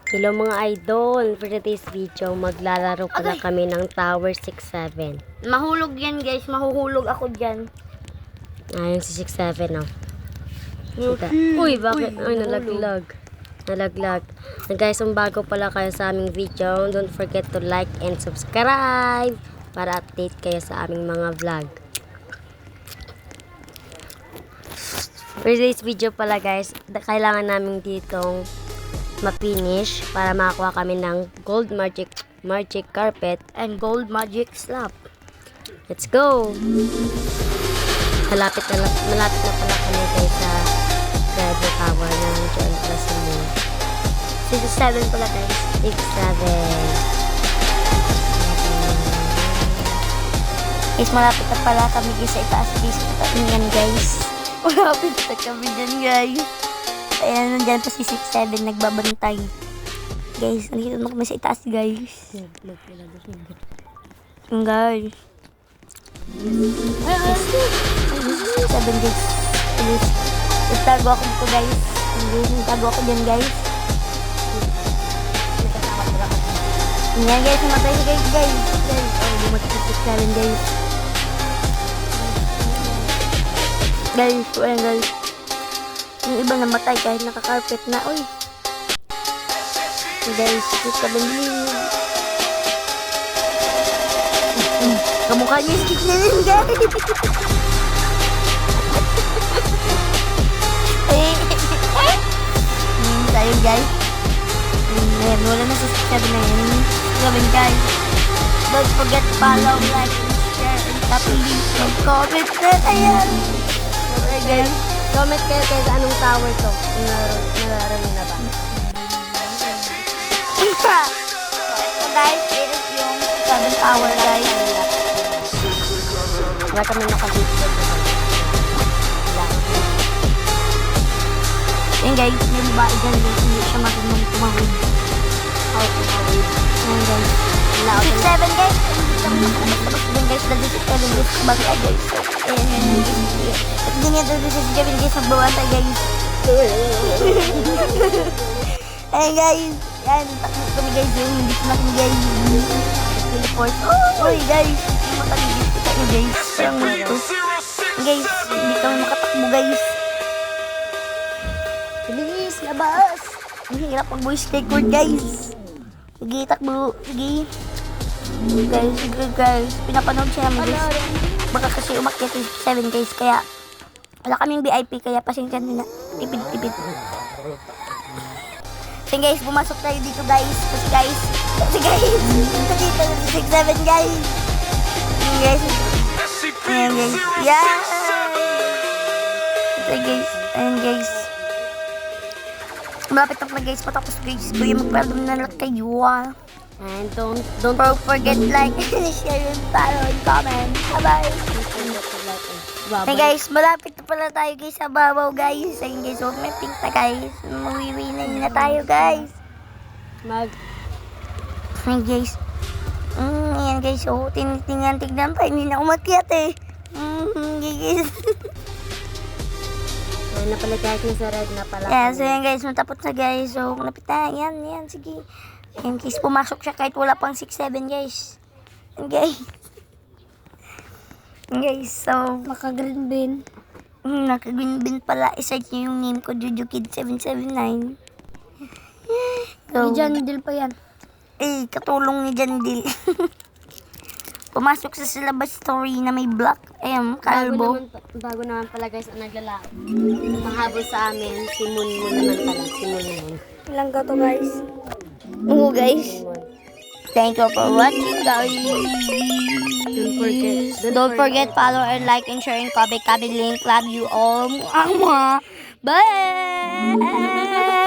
Hello mga idol, for today's video, maglalaro pala kami ng Tower 6-7. Mahulog yan guys, mahuhulog ako dyan. Ayun si 6-7 oh. Uy, bakit? Ay, nalaglag. Nalaglag. Na guys, kung bago pala kayo sa aming video, don't forget to like and subscribe para update kayo sa aming mga vlog. For today's video pala guys, kailangan namin ditong ma-finish para makakuha kami ng gold magic carpet And gold magic slap. Let's go! Malapit na pala kami guys sa Red Tower na nandiyan pala sa moon. 6-7 pala guys. 6-7. Guys, malapit na pala kami guys sa itaas guys. Yan guys. Malapit na kami dyan guys. Ayan, nandyan pa si 6-7 nagbabantay. Guys, nandito na kami sa itaas guys. Yung guys. 7 guys. Please. Itago ako dito guys. Itago ako dyan guys. Yan guys, namatay si guys guys. Namatay si 6-7 guys. Guys, ayan guys. Yung iba namatay kahit nakakarpet na. Uy. Guys, 6-7 kamukha niya yung 6-7 guys. Tayo guys. Ayan, wala na sa 6-7 na yun. 6-7 guys. Don't forget to follow, like, and share, and tap the link and comment na. Ayan. Okay guys. Comment kayo sa anong tower to. Nalaro nyo na ba? So guys, it is yung 7 tower guys. Wala kami nakabitso. Yan guys, may babae dyan guys. Hindi siya marunong tumawid. Yan guys. 6-7 guys. Hindi kami nakalabas din guys. Dahil 6-7 guys. Bagay guys. Ayan guys. At ganyan dahil 6-7 guys. Magbawasa guys. Ayan guys. Yan. Takot kami guys. Yung hindi natin guys. Teleport. Uy guys. Hindi makaligit kita nyo guys. Parang ito. Guys. Hindi kami makatakbo guys. Bilis, labas! Ang hirap ang voice record, guys. Sige, takbo. Sige. Guys, sige, guys. Pinapanood siya namin, guys. Baka kasi umakyat yung 7, guys. Kaya, wala kaming VIP, kaya pasensya nila. Tipid-tipid. Sige, guys, pumasok tayo dito, guys. Kasi, guys. Dito, 6-7, guys. Guys. Ayan, guys. Yeah! Ito, guys. Ayan, guys. Malapit na pala guys, patapos guys. Kuya, magpapalom na lang kayo ah. And don't forget like, share, and follow, and comment. Bye-bye. Hey guys, malapit na pala tayo guys sa babaw guys. Ayun guys, huwag may pink na guys. Mawiwi na tayo guys. Hey guys. Ayan guys, oh, tignan pa. Hindi na umakyat eh. Guys. na pala guys, sa red na pala. Yeah, so yan guys, matapos na guys. So, malapit na. Yan, sige. Yan guys, pumasok siya kahit wala pang 6-7 guys. Yan guys. Yan guys, so, Naka-green bin. Naka-green bin pala. I-search niyo yung name ko, JujuKid779. So, Ni Janidil pa yan. katulong ni Janidil. Pumasok sa labas story na may black. Ayun, kalbo. Bago naman pala guys ang naglalaro. Mahabol sa amin, si Moon naman pala. Si Moon. Ilang ka to guys? Oo guys. Thank you for watching guys. Don't forget follow and like and share and comment link. Love you all. Bye.